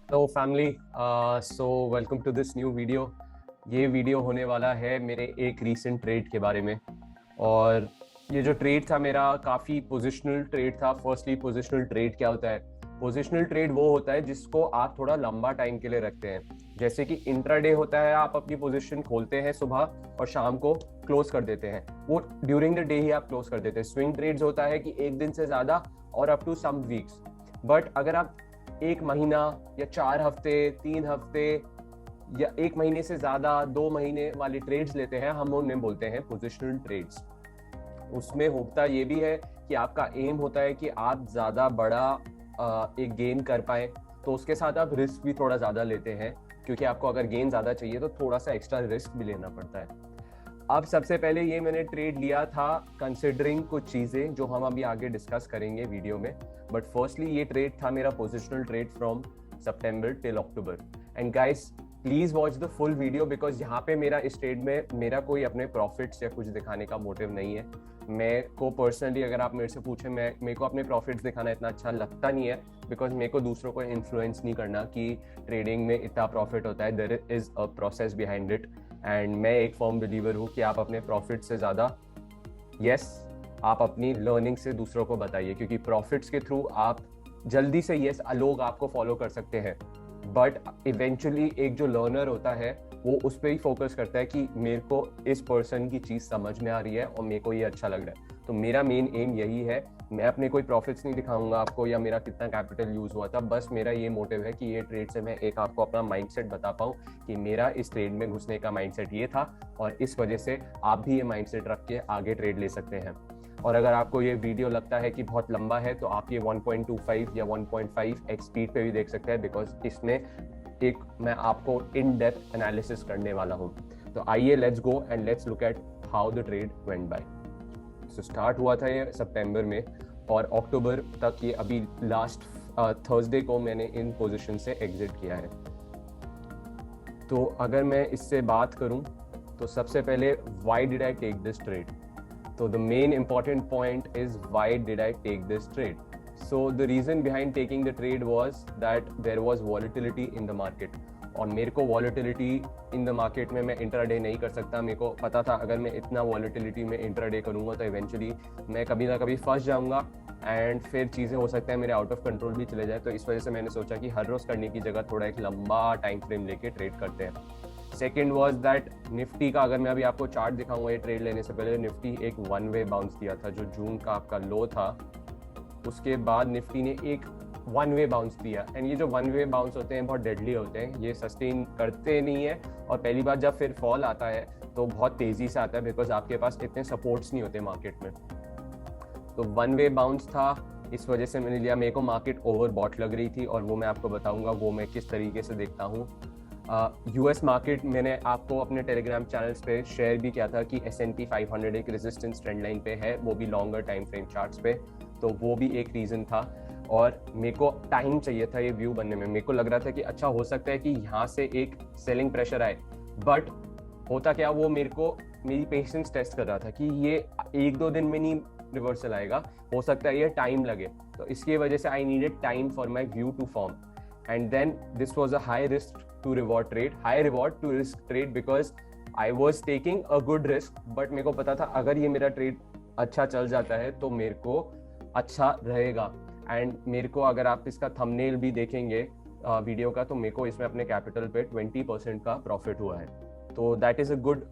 Hello family. So welcome to this new video. ये video होने वाला है मेरे एक रीसेंट ट्रेड के बारे में। और ये जो ट्रेड था मेरा काफ़ी पोजिशनल ट्रेड था। फर्स्टली पोजिशनल ट्रेड क्या होता है? पोजिशनल ट्रेड वो होता है जिसको आप थोड़ा लंबा टाइम के लिए रखते हैं। जैसे कि इंट्राडे होता है, आप अपनी पोजीशन खोलते हैं सुबह और शाम को क्लोज कर देते हैं। वो ड्यूरिंग द डे ही आप क्लोज कर देते हैं। स्विंग ट्रेड्स होता है कि एक दिन से ज़्यादा और up to some weeks. But अगर आप एक महीना या 4 हफ्ते, 3 हफ्ते या एक महीने से ज्यादा 2 महीने वाले ट्रेड्स लेते हैं, हम उन्हें बोलते हैं पोजिशनल ट्रेड्स। उसमें होता ये भी है कि आपका एम होता है कि आप ज्यादा बड़ा एक गेन कर पाए, तो उसके साथ आप रिस्क भी थोड़ा ज्यादा लेते हैं, क्योंकि आपको अगर गेन ज्यादा चाहिए तो थोड़ा सा एक्स्ट्रा रिस्क भी लेना पड़ता है। अब सबसे पहले ये मैंने ट्रेड लिया था कंसिडरिंग कुछ चीजें जो हम अभी आगे डिस्कस करेंगे वीडियो में। बट फर्स्टली ये ट्रेड था मेरा positional trade from September till October. And guys, please watch the full video, because यहाँ पे मेरा इस ट्रेड में मेरा कोई अपने प्रॉफिट्स या कुछ दिखाने का मोटिव नहीं है। मैं को पर्सनली अगर आप मेरे से पूछे, मेरे को अपने प्रॉफिट्स दिखाना इतना अच्छा लगता नहीं है, बिकॉज मेरे को दूसरों को इन्फ्लुएंस नहीं करना कि ट्रेडिंग में इतना प्रॉफिट होता है। There is a process behind it. And मैं एक फर्म बिलीवर हूँ कि आप अपने प्रॉफिट से ज़्यादा यस आप अपनी लर्निंग से दूसरों को बताइए, क्योंकि प्रॉफिट्स के थ्रू आप जल्दी से यस लोग आपको फॉलो कर सकते हैं, बट इवेंचुअली एक जो लर्नर होता है वो उस पर ही फोकस करता है कि मेरे को इस पर्सन की चीज़ समझ में आ रही है और मेरे को ये अच्छा लग रहा है। तो मेरा मेन एम यही है। मैं अपने कोई प्रॉफिट्स नहीं दिखाऊंगा आपको या मेरा कितना कैपिटल यूज हुआ था। बस मेरा ये मोटिव है कि ये ट्रेड से मैं एक आपको अपना माइंडसेट बता पाऊँ कि मेरा इस ट्रेड में घुसने का माइंडसेट ये था, और इस वजह से आप भी ये माइंडसेट रख के आगे ट्रेड ले सकते हैं। और अगर आपको ये वीडियो लगता है कि बहुत लंबा है, तो आप ये 1.25 या 1.5x स्पीड पे भी देख सकते हैं, बिकॉज इसमें एक मैं आपको इन डेप्थ एनालिसिस करने वाला हूँ। तो आइए, let's go and let's look at how the trade went by. So start हुआ था ये सितंबर में, और अक्टूबर तक ये अभी लास्ट थर्सडे को मैंने इन पोजीशन से एग्जिट किया है। तो अगर मैं इससे बात करूं, तो सबसे पहले why did I take this trade? So the main important point is, why did I take this trade? So the reason behind taking the trade was that there was volatility in the market. और मेरे को volatility in the market में मैं intraday नहीं कर सकता। मेरे को पता था अगर मैं इतना volatility में इंट्राडे करूँगा तो इवेंचुअली मैं कभी ना कभी फंस जाऊँगा, एंड फिर चीज़ें हो सकता है मेरे आउट ऑफ कंट्रोल भी चले जाए। तो इस वजह से मैंने सोचा कि हर रोज़ करने की जगह थोड़ा एक लंबा टाइम फ्रेम लेके ट्रेड करते हैं। सेकेंड वॉज दैट निफ्टी का, अगर मैं अभी आपको चार्ट दिखाऊंगा ये ट्रेड लेने से पहले, निफ्टी एक वन वे बाउंस दिया था। जो जून का आपका लो था, उसके बाद निफ्टी ने एक वन वे बाउंस दिया। एंड ये जो वन वे बाउंस होते हैं बहुत डेडली होते हैं, ये सस्टेन करते नहीं है, और पहली बार जब फिर फॉल आता है तो बहुत तेजी से आता है, बिकॉज आपके पास इतने सपोर्ट्स नहीं होते मार्केट में। तो वन वे बाउंस था, इस वजह से मैंने लिया। मेरे को मार्केट ओवर बॉट लग रही थी, और वो मैं आपको बताऊंगा वो मैं किस तरीके से देखता हूँ। यूएस मार्केट मैंने आपको अपने टेलीग्राम चैनल्स पे शेयर भी किया था कि S&P 500 एक रेजिस्टेंस ट्रेंड लाइन पे है, वो भी लॉन्गर टाइम फ्रेम चार्ट्स पे। तो वो भी एक रीज़न था, और मेरे को टाइम चाहिए था ये व्यू बनने में। मेरे को लग रहा था कि अच्छा हो सकता है कि यहाँ से एक सेलिंग प्रेशर आए, बट होता क्या, वो मेरे को मेरी पेशेंस टेस्ट कर रहा था कि ये 1-2 दिन में नहीं रिवर्सल आएगा, हो सकता है ये टाइम लगे। तो इसकी वजह से I needed time for my view to form. And then this was a high risk to reward trade, high reward to risk trade, because I was taking a good risk, but मेरे को पता था अगर ये मेरा trade अच्छा चल जाता है तो मेरे को अच्छा रहेगा। एंड मेरे को, अगर आप इसका थंबनेल भी देखेंगे वीडियो का, तो मेरे को इसमें अपने कैपिटल पे 20% का प्रॉफिट हुआ है। तो that is a good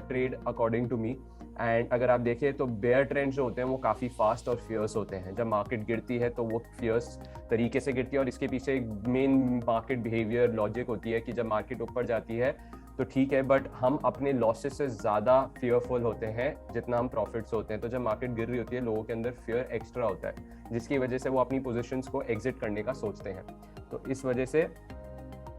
trade according to me. And अगर आप देखें तो बेयर ट्रेंड्स जो होते हैं वो काफ़ी फास्ट और फियर्स होते हैं। जब मार्केट गिरती है तो वो फियर्स तरीके से गिरती है, और इसके पीछे एक मेन मार्केट बिहेवियर लॉजिक होती है कि जब मार्केट ऊपर जाती है तो ठीक है, बट हम अपने लॉसेस से ज़्यादा फियरफुल होते हैं जितना हम प्रॉफिट्स होते हैं। तो जब मार्केट गिर रही होती है, लोगों के अंदर फियर एक्स्ट्रा होता है, जिसकी वजह से वो अपनी पोजीशंस को एग्जिट करने का सोचते हैं। तो इस वजह से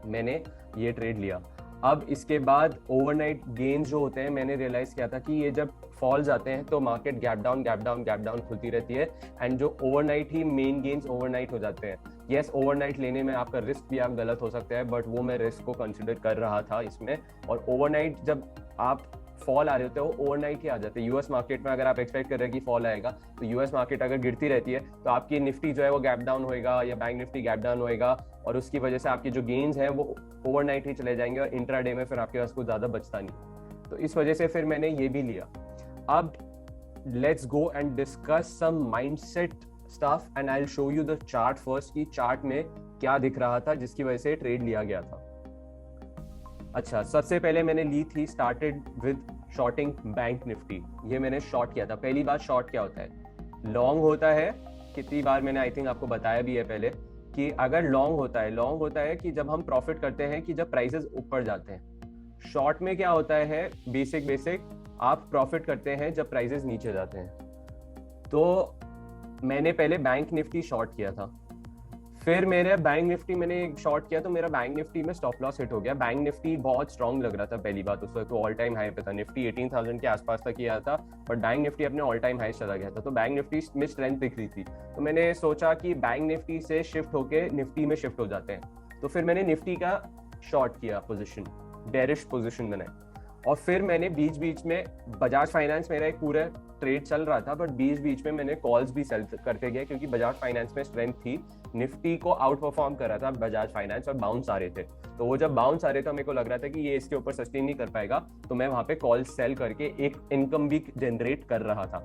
मैंने ये ट्रेड लिया। अब इसके बाद ओवरनाइट गेन्स जो होते हैं, मैंने रियलाइज किया था कि ये जब फॉल जाते हैं तो market gap down gap down gap down खुलती रहती है, एंड जो ओवरनाइट ही मेन गेन्स ओवरनाइट हो जाते हैं। यस, ओवरनाइट लेने में आपका रिस्क भी आप गलत हो सकता है, बट वो मैं रिस्क को कंसिडर कर रहा था इसमें। और ओवरनाइट जब आप फॉल आ रहे होते हैं वो ओवरनाइट ही आ जाते हैं। यूएस मार्केट में अगर आप एक्सपेक्ट कर रहे हैं कि फॉल आएगा, तो यूएस मार्केट अगर गिरती रहती है तो आपकी निफ्टी जो है वो गैप डाउन होएगा या बैंक निफ्टी गैप डाउन होएगा, और उसकी वजह से आपके जो गेन्स हैं वो ओवरनाइट ही चले जाएंगे और इंट्राडे में फिर आपके पास कुछ ज्यादा बचता नहीं। तो इस वजह से फिर मैंने ये भी लिया। अब let's go and discuss some mindset stuff and I will show you the chart first की चार्ट में क्या दिख रहा था जिसकी वजह से ट्रेड लिया गया था। अच्छा, सबसे पहले मैंने ली थी, started with shorting bank Nifty. ये मैंने शॉर्ट किया था। पहली बात, शॉर्ट क्या होता है? लॉन्ग होता है, कितनी बार मैंने आई थिंक आपको बताया भी है पहले कि अगर लॉन्ग होता है कि जब हम प्रॉफिट करते हैं कि जब प्राइसेस ऊपर जाते हैं। शॉर्ट में क्या होता है? बेसिक आप प्रॉफिट करते हैं जब प्राइसेस नीचे जाते हैं। तो मैंने पहले बैंक निफ्टी शॉर्ट किया था, फिर मेरे बैंक निफ्टी मैंने शॉर्ट किया तो मेरा बैंक निफ्टी में स्टॉप लॉस हिट हो गया। बैंक निफ्टी बहुत स्ट्रांग लग रहा था पहली बात, उस वक्त तो ऑल टाइम हाई पे था, निफ्टी 18,000 के आसपास तक किया था, बट बैंक निफ्टी अपने ऑल टाइम हाई चला गया था। तो बैंक निफ्टी में स्ट्रेंथ दिख रही थी, तो मैंने सोचा कि बैंक निफ्टी से शिफ्ट होके निफ्टी में शिफ्ट हो जाते हैं। तो फिर मैंने निफ्टी का शॉर्ट किया पोजिशन, बेरिश पोजिशन बनाई। और फिर मैंने बीच में बजाज फाइनेंस, मेरा एक पूरा ट्रेड चल रहा था, बट बीच में मैंने कॉल्स भी सेल करते गए क्योंकि बजाज फाइनेंस में स्ट्रेंथ थी, निफ्टी को आउट परफॉर्म कर रहा था बजाज फाइनेंस, और बाउंस आ रहे थे। तो वो जब बाउंस आ रहे थे मेरे को लग रहा था कि ये इसके ऊपर सस्टेन नहीं कर पाएगा, तो मैं वहां पे कॉल सेल करके एक इनकम भी जनरेट कर रहा था।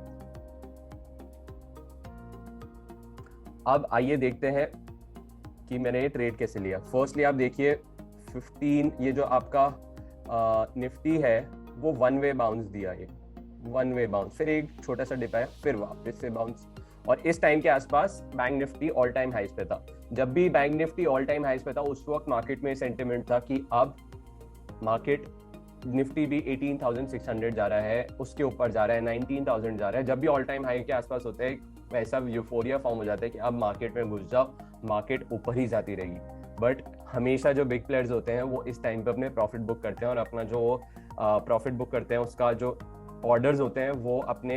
अब आइए देखते हैं कि मैंने ये ट्रेड कैसे लिया। फर्स्टली आप देखिए 15, ये जो आपका निफ्टी है वो वन वे बाउंस दिया, ये वन वे बाउंस, फिर एक छोटा सा डिप आया, फिर वापस से बाउंस, और इस टाइम के आसपास बैंक निफ्टी ऑल टाइम हाइस पे था। जब भी बैंक निफ्टी ऑल टाइम हाइस पे था उस वक्त मार्केट में सेंटिमेंट था कि अब मार्केट निफ्टी भी 18,600 जा रहा है, उसके ऊपर जा रहा है, 19,000 जा रहा है। जब भी ऑल टाइम हाई के आसपास होते हैं वैसा यूफोरिया फॉर्म हो जाता है कि अब मार्केट में घुस जाओ, मार्केट ऊपर ही जाती रहेगी। बट हमेशा जो बिग प्लेयर्स होते हैं वो इस टाइम पे अपने प्रॉफिट बुक करते हैं, और अपना जो प्रॉफिट बुक करते हैं उसका जो ऑर्डर्स होते हैं वो अपने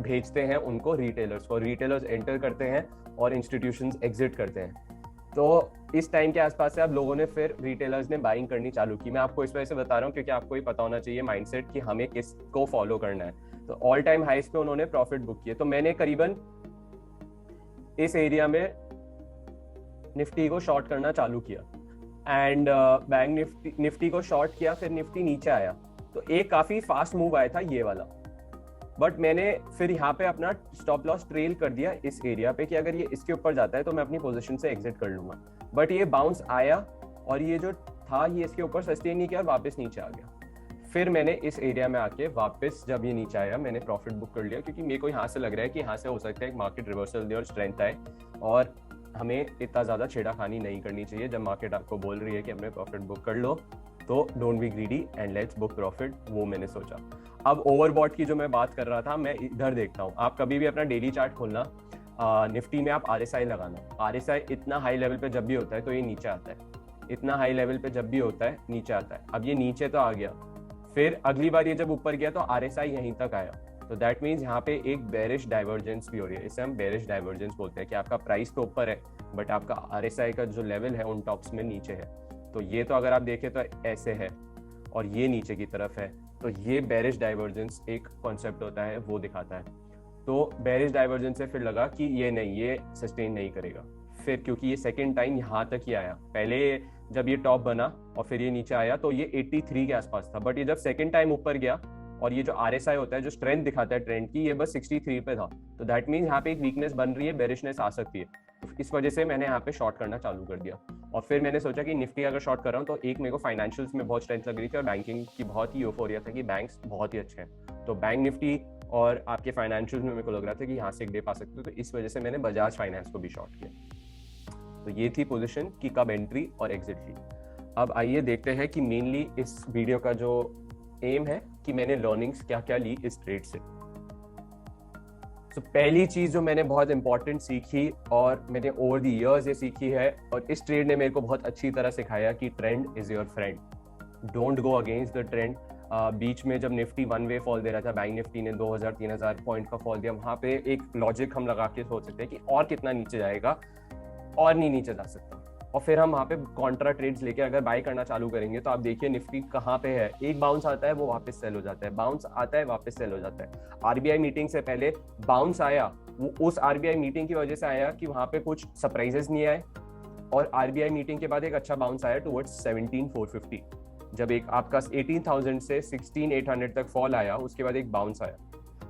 भेजते हैं उनको रिटेलर्स को, रिटेलर्स एंटर करते हैं और इंस्टीट्यूशंस एग्जिट करते हैं। तो इस टाइम के आसपास से अब लोगों ने, फिर रिटेलर्स ने बाइंग करनी चालू की। मैं आपको इस वजह से बता रहा हूँ क्योंकि आपको ही पता होना चाहिए माइंडसेट कि हमें किसको फॉलो करना है। तो ऑल टाइम हाइस पे उन्होंने प्रॉफिट बुक किए, तो मैंने करीबन इस एरिया में निफ्टी को शॉर्ट करना चालू किया एंड बैंक निफ्टी को शॉर्ट किया, फिर निफ्टी नीचे आया तो एक काफी फास्ट मूव आया था ये वाला, बट मैंने फिर यहाँ पे अपना स्टॉप लॉस ट्रेल कर दिया इस एरिया पे कि अगर ये इसके ऊपर जाता है तो मैं अपनी पोजीशन से एग्जिट कर लूंगा। बट ये बाउंस आया और ये जो था ये इसके ऊपर सस्टेन नहीं किया और वापस नीचे आ गया। फिर मैंने इस एरिया में आके वापस जब ये नीचे आया मैंने प्रॉफिट बुक कर लिया, क्योंकि मेरे को यहाँ से लग रहा है कि यहाँ से हो सकता है मार्केट रिवर्सल दे और स्ट्रेंथ आए, और हमें इतना ज़्यादा छेड़ाखानी नहीं करनी चाहिए। जब मार्केट आपको बोल रही है कि अपने प्रॉफिट बुक कर लो तो don't be greedy and let's book profit, वो मैंने सोचा। अब ओवरबॉट की जो मैं बात कर रहा था, मैं इधर देखता हूँ। आप कभी भी अपना डेली चार्ट खोलना, निफ्टी में आप RSI लगाना, RSI इतना हाई लेवल पे जब भी होता है तो ये नीचे आता है, इतना हाई लेवल पे जब भी होता है नीचे आता है। अब ये नीचे तो आ गया, फिर अगली बार ये जब ऊपर गया तो RSI यहीं तक आया, तो दैट मीन्स यहाँ पे एक बेरिश डाइवर्जेंस भी हो रही है। इसे हम बेरिश डाइवर्जेंस बोलते हैं कि आपका प्राइस तो ऊपर है बट आपका RSI का जो लेवल है उन टॉप्स में नीचे है। तो ये तो अगर आप देखें तो ऐसे है और ये नीचे की तरफ है, तो ये बेरिश डाइवर्जेंस एक कॉन्सेप्ट होता है, वो दिखाता है। तो बेरिश डाइवर्जेंस से फिर लगा कि ये नहीं, ये सस्टेन नहीं करेगा। फिर क्योंकि ये सेकेंड टाइम यहाँ तक ही आया, पहले जब ये टॉप बना और फिर ये नीचे आया तो ये 83 के आसपास था, बट ये जब सेकेंड टाइम ऊपर गया और ये जो RSI होता है जो स्ट्रेंथ दिखाता है ट्रेंड की, ये बस 63 पे था। तो दैट मीन्स यहाँ पे एक वीकनेस बन रही है, बेरिशनेस आ सकती है। तो इस वजह से मैंने यहाँ पे शॉर्ट करना चालू कर दिया। और फिर मैंने सोचा कि निफ्टी अगर शॉर्ट कर रहा हूँ तो एक मेरे को फाइनेंशियल्स में बहुत स्ट्रेंथ लग रही थी और बैंकिंग की बहुत ही यूफोरिया था कि बैंक्स बहुत ही अच्छे हैं। तो बैंक निफ्टी और आपके फाइनेंशियल्स में मेरे को लग रहा था कि यहाँ से एक डिप आ सकती है, तो इस वजह से मैंने बजाज फाइनेंस को भी शॉर्ट किया। तो ये थी पोजीशन कि कब एंट्री और एग्जिट ली। अब आइए देखते हैं कि मेनली इस वीडियो का जो एम है कि मैंने लर्निंग्स क्या क्या ली इस ट्रेड से। तो पहली चीज जो मैंने बहुत इंपॉर्टेंट सीखी और मैंने ओवर द इयर्स ये सीखी है, और इस ट्रेड ने मेरे को बहुत अच्छी तरह सिखाया कि trend is your friend, don't go against the trend. बीच में जब निफ्टी वन वे फॉल दे रहा था, बैंक निफ्टी ने 2000-3000 पॉइंट का फॉल दिया, वहां पे एक लॉजिक हम लगा के सोच सकते हैं कि और कितना नीचे जाएगा, और नहीं नीचे जा सकता। और फिर हम वहाँ पे कॉन्ट्रा ट्रेड्स लेके अगर बाय करना चालू करेंगे तो आप देखिए निफ्टी कहाँ पे है, एक बाउंस आता है वो वापस सेल हो जाता है, बाउंस आता है वापस सेल हो जाता है। आरबीआई मीटिंग से पहले बाउंस आया, वो उस आरबीआई मीटिंग की वजह से आया कि वहाँ पे कुछ सरप्राइजेस नहीं आए, और आरबीआई मीटिंग के बाद एक अच्छा बाउंस आया टुवर्ड्स 17,450। जब एक आपका 18,000 से 16,800 तक फॉल आया, उसके बाद एक बाउंस आया,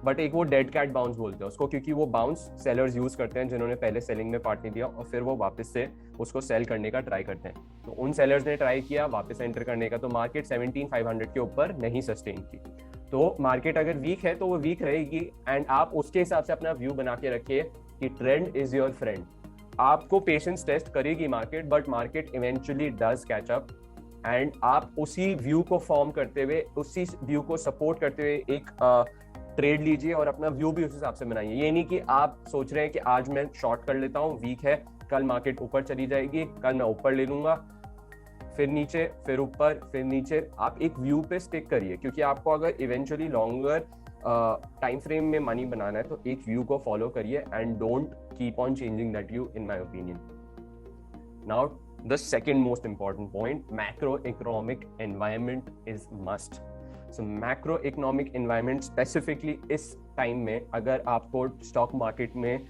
बट एक वो डेड कैट बाउंस बोलते हैं उसको, क्योंकि वो बाउंस सेलर्स यूज करते हैं जिन्होंने पहले सेलिंग में पार्ट नहीं दिया और फिर वो वापस से उसको सेल करने का ट्राई करते हैं। तो उन सेलर्स ने ट्राई किया वापस एंटर करने का, तो मार्केट 17,500 के ऊपर नहीं सस्टेन की। तो मार्केट अगर वीक है तो वो वीक रहेगी, एंड आप उसके हिसाब से अपना व्यू बना के रखिए कि ट्रेंड इज योर फ्रेंड। आपको पेशेंस टेस्ट करेगी market, but market eventually does catch up, and आप उसी व्यू को फॉर्म करते हुए, उसी व्यू को सपोर्ट करते हुए एक ट्रेड लीजिए और अपना व्यू भी उस हिसाब से बनाइए। ये नहीं कि आप सोच रहे हैं कि आज मैं शॉर्ट कर लेता हूँ, वीक है, कल मार्केट ऊपर चली जाएगी, कल मैं ऊपर ले लूंगा, फिर नीचे, फिर ऊपर, फिर नीचे। आप एक व्यू पे स्टिक करिए, क्योंकि आपको अगर इवेंचुअली लॉन्गर टाइम फ्रेम में मनी बनाना है तो एक व्यू को फॉलो करिए and don't keep on changing that view, in my opinion. Now the second most important point, macro economic environment is must. So macro economic environment specifically इस time में, अगर आपको स्टॉक मार्केट में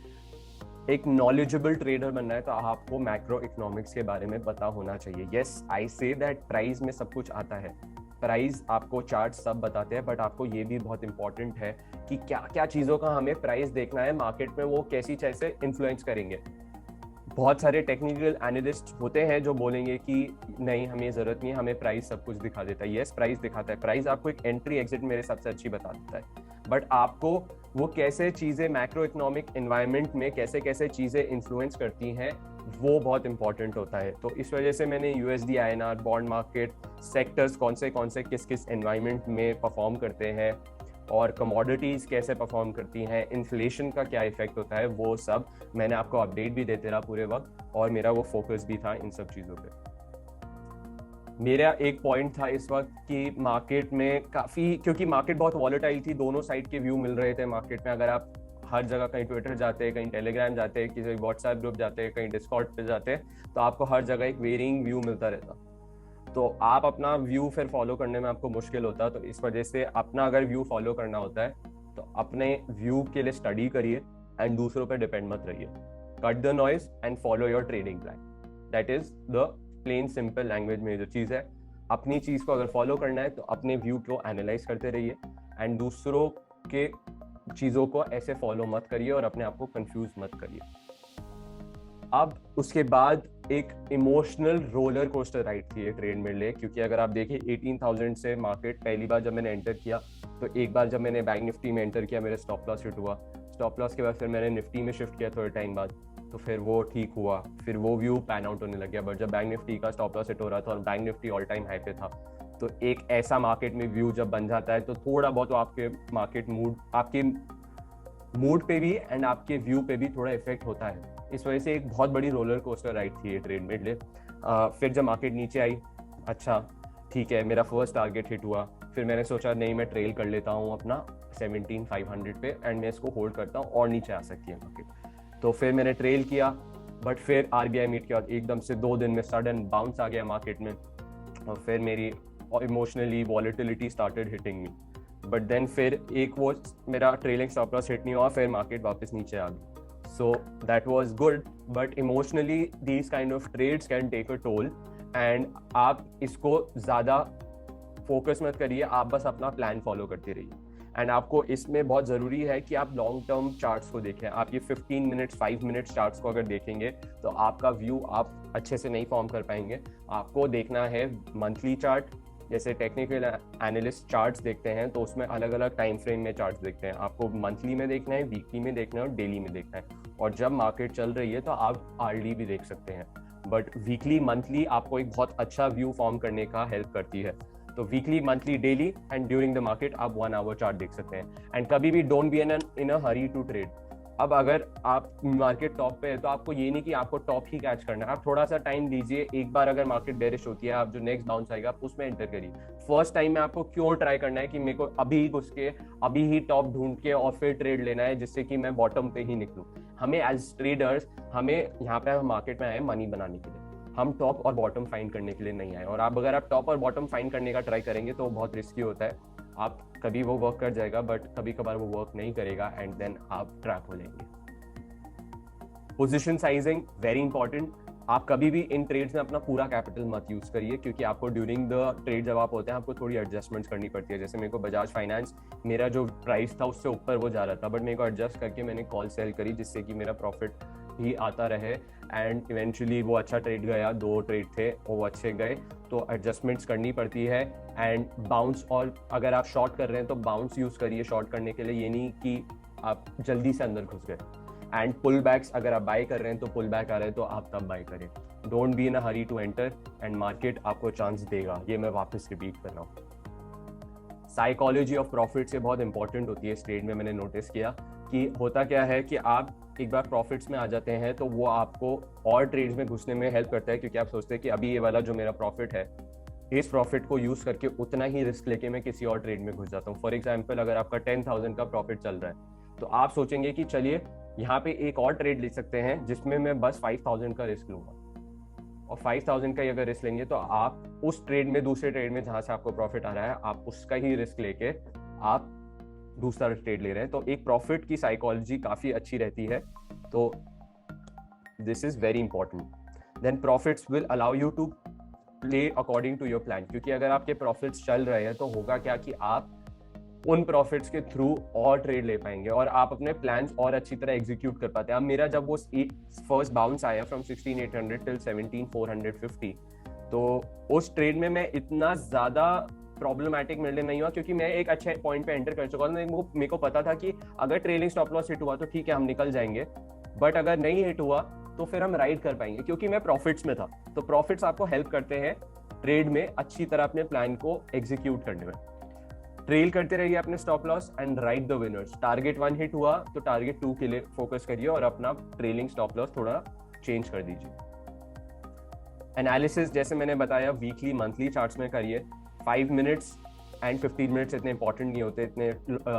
एक knowledgeable trader बनना है तो आपको मैक्रो इकोनॉमिक्स के बारे में पता होना चाहिए। Yes, I say that price में सब कुछ आता है, प्राइस आपको चार्ट सब बताते हैं, बट आपको ये भी बहुत इंपॉर्टेंट है कि क्या क्या चीज़ों का हमें प्राइस देखना है मार्केट में, वो कैसी कैसे इन्फ्लुएंस करेंगे। बहुत सारे टेक्निकल एनालिस्ट होते हैं जो बोलेंगे कि नहीं, हमें जरूरत नहीं है, हमें प्राइस सब कुछ दिखा देता है। यस, प्राइस दिखाता है, प्राइस आपको एक एंट्री एग्जिट मेरे सबसे अच्छी बता देता है, बट आपको वो कैसे चीजें मैक्रो इकोनॉमिक एनवायरनमेंट में कैसे कैसे चीजें इन्फ्लुएंस करती हैं, वो बहुत इंपॉर्टेंट होता है। तो इस वजह से मैंने USD, INR, bond market, sectors कौन से किस किस एनवायरनमेंट में परफॉर्म करते हैं, और कमोडिटीज कैसे परफॉर्म करती हैं, इन्फ्लेशन का क्या इफेक्ट होता है, वो सब मैंने आपको अपडेट भी देते रहा पूरे वक्त, और मेरा वो फोकस भी था इन सब चीज़ों पे। मेरा एक पॉइंट था इस वक्त कि मार्केट में काफ़ी, क्योंकि मार्केट बहुत वॉलेटाइल थी, दोनों साइड के व्यू मिल रहे थे मार्केट में। अगर आप हर जगह कहीं ट्विटर जाते हैं, कहीं टेलीग्राम जाते हैं, किसी व्हाट्सएप ग्रुप जाते हैं, कहीं डिस्कॉर्ड पे जाते हैं, तो आपको हर जगह एक वेरिंग व्यू मिलता रहता, तो आप अपना व्यू फिर फॉलो करने में आपको मुश्किल होता। तो इस वजह से अपना अगर व्यू फॉलो करना होता है तो अपने व्यू के लिए स्टडी करिए एंड दूसरों पर डिपेंड मत रहिए। Cut the noise and follow your trading plan, that is the plain simple language में जो चीज़ है। अपनी चीज़ को अगर फॉलो करना है तो अपने व्यू को एनालाइज करते रहिए, एंड दूसरों के चीज़ों को ऐसे फॉलो मत करिए और अपने आप को कंफ्यूज मत करिए। अब उसके बाद एक इमोशनल रोलर कोस्टर राइड थी ये ट्रेड मेरे लिए, क्योंकि अगर आप देखिए 18,000 से मार्केट पहली बार जब मैंने एंटर किया, तो एक बार जब मैंने बैंक निफ्टी में एंटर किया मेरे स्टॉप लॉस हिट हुआ, स्टॉप लॉस के बाद फिर मैंने निफ्टी में शिफ्ट किया थोड़े टाइम बाद, तो फिर वो ठीक हुआ, फिर वो व्यू पैन आउट होने लग गया। बट जब बैंक निफ्टी का स्टॉप लॉस हिट हो रहा था और bank Nifty all time high पे था, तो एक ऐसा मार्केट में व्यू जब बन जाता है तो थोड़ा बहुत आपके मार्केट मूड, आपके मूड पे भी एंड आपके व्यू पे भी थोड़ा इफेक्ट होता है। इस वजह से एक बहुत बड़ी रोलर कोस्टर राइड थी ये ट्रेड मेरे लिए। फिर जब मार्केट नीचे आई, अच्छा ठीक है, मेरा फर्स्ट टारगेट हिट हुआ, फिर मैंने सोचा नहीं, मैं ट्रेल कर लेता हूँ अपना 17,500 पे, एंड मैं इसको होल्ड करता हूँ और नीचे आ सकती है मार्केट। तो फिर मैंने ट्रेल किया, बट फिर आरबीआई मीट के बाद एकदम से 2 दिन में सडन बाउंस आ गया मार्केट में, और फिर मेरी emotionally volatility started hitting me. But then फिर एक वो मेरा ट्रेलिंग स्टॉप लॉस हिट नहीं हुआ, फिर मार्केट वापस नीचे आ गई। So that was good, but emotionally these kind of trades can take a toll, and आप इसको ज़्यादा फोकस मत करिए, आप बस अपना प्लान फॉलो करते रहिए। एंड आपको इसमें बहुत ज़रूरी है कि आप लॉन्ग टर्म चार्ट्स को देखें। आप ये 15 मिनट्स 5 मिनट्स चार्ट्स को अगर देखेंगे तो आपका व्यू आप अच्छे से नहीं फॉर्म कर पाएंगे। आपको देखना है मंथली चार्ट, जैसे टेक्निकल एनालिस्ट चार्ट्स देखते हैं तो उसमें अलग अलग टाइम फ्रेम में चार्ट्स देखते हैं। आपको मंथली में देखना है, वीकली में देखना है और डेली में देखना है। और जब मार्केट चल रही है तो आप आरडी भी देख सकते हैं, बट वीकली मंथली आपको एक बहुत अच्छा व्यू फॉर्म करने का हेल्प करती है। तो weekly, monthly, daily and during the market आप 1 आवर चार्ट देख सकते हैं। एंड कभी भी don't be in a hurry to trade. अब अगर आप मार्केट टॉप पे है तो आपको ये नहीं कि आपको टॉप ही कैच करना है, आप थोड़ा सा टाइम दीजिए। एक बार अगर मार्केट बेरिश होती है, आप जो नेक्स्ट बाउंस आएगा आप उसमें एंटर करिए। फर्स्ट टाइम में आपको क्यों ट्राई करना है कि मेरे को अभी घुस के अभी ही टॉप ढूंढ के और फिर ट्रेड लेना है जिससे कि मैं बॉटम पे ही निकलूं। हमें एज ट्रेडर्स, हमें यहाँ पे मार्केट में आए मनी बनाने के लिए, हम टॉप और बॉटम फाइंड करने के लिए नहीं आए। और अगर आप टॉप और बॉटम फाइंड करने का ट्राई करेंगे तो बहुत रिस्की होता है। आप कभी वो वर्क कर जाएगा बट कभी कभार वो वर्क नहीं करेगा एंड देन आप ट्रैप हो जाएंगे। Position sizing very important. आप कभी भी इन ट्रेड्स में अपना पूरा कैपिटल मत यूज करिए, क्योंकि आपको ड्यूरिंग द ट्रेड जब आप होते हैं आपको थोड़ी एडजस्टमेंट्स करनी पड़ती है। जैसे मेरे को बजाज फाइनेंस, मेरा जो प्राइस था उससे ऊपर वो जा रहा था, बट मेरे को एडजस्ट करके मैंने कॉल सेल करी जिससे कि मेरा प्रॉफिट ही आता रहे एंड इवेंचुअली वो अच्छा ट्रेड गया। 2 ट्रेड थे वो अच्छे गए, तो एडजस्टमेंट्स करनी पड़ती है। एंड बाउंस, और अगर आप शॉर्ट कर रहे हैं तो बाउंस यूज करिए शॉर्ट करने के लिए, ये नहीं कि आप जल्दी से अंदर घुस गए। एंड पुल बैक्स, अगर आप बाय कर रहे हैं तो पुल बैक आ रहे हैं तो आप तब बाय करें। Don't be in a hurry to enter and market आपको चांस देगा, ये मैं वापस रिपीट कर रहा हूँ। साइकोलॉजी ऑफ प्रॉफिट से बहुत इंपॉर्टेंट होती है इस ट्रेड में। मैंने नोटिस किया कि होता क्या है कि आप एक बार प्रॉफिट्स में आ जाते हैं तो वो आपको और ट्रेड्स में घुसने में हेल्प करता है, क्योंकि आप सोचते हैं कि अभी ये वाला जो मेरा प्रॉफिट है, इस प्रॉफिट को यूज करके उतना ही रिस्क लेके मैं किसी और ट्रेड में घुस जाता हूँ। फॉर एग्जाम्पल, अगर आपका 10,000 का प्रॉफिट चल रहा है तो आप सोचेंगे कि चलिए यहाँ पे एक और ट्रेड ले सकते हैं जिसमें मैं बस 5,000 का रिस्क लूंगा, और 5,000 का अगर रिस्क लेंगे तो आप उस ट्रेड में, दूसरे ट्रेड में जहां से आपको प्रॉफिट आ रहा है, आप उसका ही रिस्क लेके आप दूसरा ट्रेड ले रहे हैं। तो एक प्रॉफिट की साइकोलॉजी काफी अच्छी रहती है, तो this is very important. Then profits will allow you to play according to your plan, क्योंकि अगर आपके प्रॉफिट्स चल रहे हैं तो होगा क्या कि आप उन प्रॉफिट्स के थ्रू और ट्रेड ले पाएंगे और आप अपने प्लान्स और अच्छी तरह एग्जीक्यूट कर पाते हैं। अब मेरा जब वो फर्स्ट बाउंस आया फ्रॉम 16,800 टिल 17,450, तो उस ट्रेड में मैं इतना ज्यादा प्रॉब्लमैटिक मेरे लिए नहीं हुआ, क्योंकि मैं एक अच्छे पॉइंट पे एंटर कर चुका था। मेरे को पता था कि अगर ट्रेलिंग स्टॉप लॉस हिट हुआ तो ठीक है, हम निकल जाएंगे, बट अगर नहीं हिट हुआ तो फिर हम राइड कर पाएंगे, क्योंकि मैं प्रॉफिट्स में था। तो प्रॉफिट्स आपको हेल्प करते हैं ट्रेड में अच्छी तरह अपने प्लान को एग्जीक्यूट करने में। ट्रेल करते रहिए अपने stop loss and ride the winners. Target 1 hit हुआ तो टारगेट 2 के लिए फोकस करिए और अपना ट्रेलिंग स्टॉप लॉस थोड़ा चेंज कर दीजिए। एनालिसिस, जैसे मैंने बताया, वीकली मंथली चार्ट्स में करिए। 5 मिनट्स एंड 15 मिनट्स इतने इंपॉर्टेंट नहीं होते इतने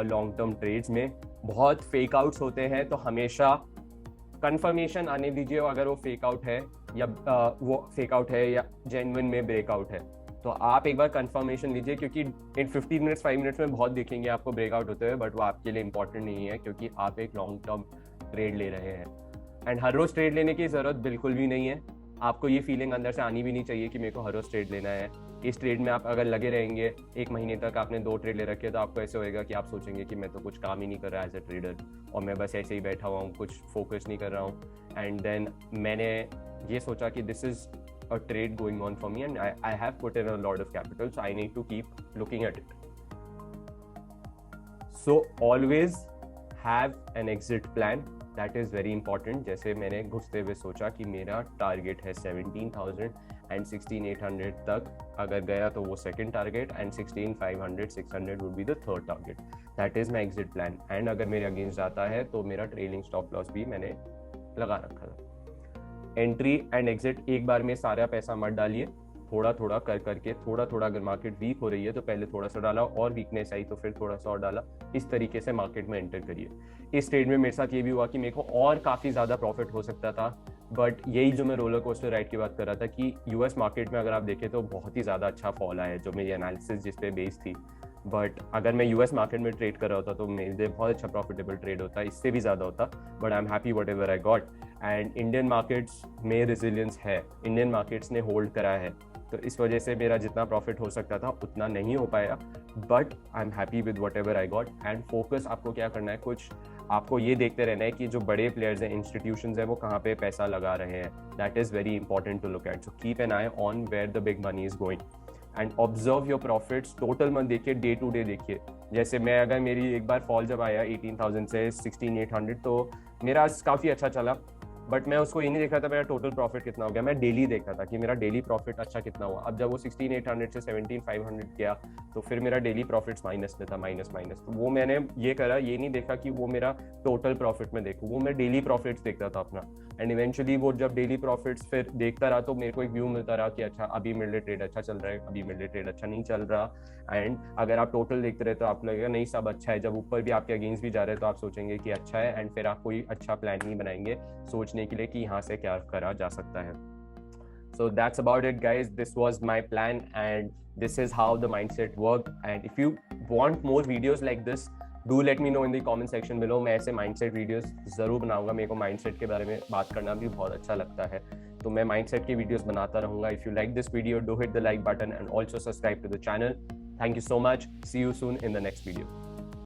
लॉन्ग टर्म ट्रेड्स में। बहुत फेक आउट्स होते हैं, तो हमेशा कंफर्मेशन आने दीजिए अगर वो फेक आउट है या जेन्युइन में ब्रेकआउट है। तो आप एक बार कंफर्मेशन लीजिए, क्योंकि इन 15 मिनट्स 5 मिनट्स में बहुत देखेंगे आपको ब्रेकआउट होते हुए, बट वो आपके लिए इंपॉर्टेंट नहीं है, क्योंकि आप एक लॉन्ग टर्म ट्रेड ले रहे हैं। एंड हर रोज ट्रेड लेने की जरूरत बिल्कुल भी नहीं है। आपको ये फीलिंग अंदर से आनी भी नहीं चाहिए कि मेरे को हर रोज ट्रेड लेना है। इस ट्रेड में आप अगर लगे रहेंगे 1 महीने तक, आपने 2 ट्रेड ले रखे, तो आपको ऐसे होएगा कि आप सोचेंगे कि मैं तो कुछ काम ही नहीं कर रहा एज ए ट्रेडर, और मैं बस ऐसे ही बैठा हुआ हूँ, कुछ फोकस नहीं कर रहा हूँ। एंड देन मैंने ये सोचा कि this is a trade going on for me and I have put in a lot of capital, so I need to keep looking at it. So always have an exit plan, that is very important. जैसे मैंने घुसते हुए सोचा कि मेरा target है 17,000 and 16,800 तक अगर गया तो वो second target, and 16,500 600 would be the third target. That is my exit plan. And अगर मेरे अगेंस्ट जाता है तो मेरा ट्रेलिंग स्टॉप लॉस भी मैंने लगा रखा था। एंट्री एंड एग्जिट एक बार में सारा पैसा मत डालिए, थोड़ा थोड़ा कर करके, थोड़ा थोड़ा। अगर मार्केट वीक हो रही है तो पहले थोड़ा सा डाला, और वीकनेस आई तो फिर थोड़ा सा और डाला। इस तरीके से मार्केट में एंटर करिए। इस ट्रेड में मेरे साथ ये भी हुआ कि मेरे को और काफ़ी ज़्यादा प्रॉफिट हो सकता था, बट यही जो मैं रोलर कोस्टर राइड की बात कर रहा था कि यूएस मार्केट में अगर आप देखें तो बहुत ही ज़्यादा अच्छा फॉल आया है, जो मेरी एनालिसिस जिस पे बेस्ड थी। बट अगर मैं यूएस मार्केट में ट्रेड कर रहा होता तो मेरे लिए बहुत अच्छा प्रॉफिटेबल ट्रेड होता, इससे भी ज़्यादा होता। But I am happy what ever I got. And Indian markets में रेजिलियंस है, इंडियन मार्केट्स ने होल्ड करा है, तो इस वजह से मेरा जितना प्रॉफिट हो सकता था उतना नहीं हो पाया। But I am happy with what ever I got. And focus आपको क्या करना है, कुछ आपको ये देखते रहना है कि जो बड़े प्लेयर्स हैं, इंस्टीट्यूशंस हैं, वो कहाँ पे पैसा लगा रहे हैं। That is very important to look at. So keep an eye on where the big money is going and observe your profits. Total मत देखिए, डे टू डे देखिए। जैसे मैं, अगर मेरी एक बार फॉल जब आया 18,000 से 16,800, तो मेरा काफ़ी अच्छा चला, बट मैं उसको ये नहीं देख रहा था मेरा टोटल प्रॉफिट कितना हो गया, मैं डेली देख रहा था कि मेरा डेली प्रॉफिट अच्छा कितना हुआ। अब जब वो 16,800 से 17,500 गया तो फिर मेरा डेली प्रॉफिट्स माइनस में था, माइनस। तो वो मैंने ये करा, ये नहीं देखा कि वो मेरा टोटल प्रॉफिट में देखूँ, वो मैं डेली प्रॉफिट्स देखता था अपना। एंड इवेंचुअली वो जब डेली प्रॉफिट्स फिर देखता रहा तो मेरे को एक व्यू मिलता रहा कि अच्छा अभी मेरे लिए ट्रेड अच्छा चल रहा है, अभी मेरे लिए ट्रेड अच्छा नहीं चल रहा। एंड अगर आप टोटल देखते रहे तो आप लगेगा नहीं सब अच्छा है। जब ऊपर भी आपके अगेंस्ट भी जा रहे हैं तो आप सोचेंगे कि अच्छा है, एंड फिर आप कोई अच्छा प्लान नहीं बनाएंगे सोचने के लिए कि यहाँ से क्या करा जा सकता है। So that's about it, guys. This was my plan and this is how the mindset worked. And if you want more videos like this, do let me know in the comment section below. मैं ऐसे mindset videos जरूर बनाऊंगा. मेरे को mindset के बारे में बात करना भी बहुत अच्छा लगता है, तो मैं mindset की videos बनाता रहूंगा. If you like this video, do hit the like button and also subscribe to the channel. Thank you so much. See you soon in the next video.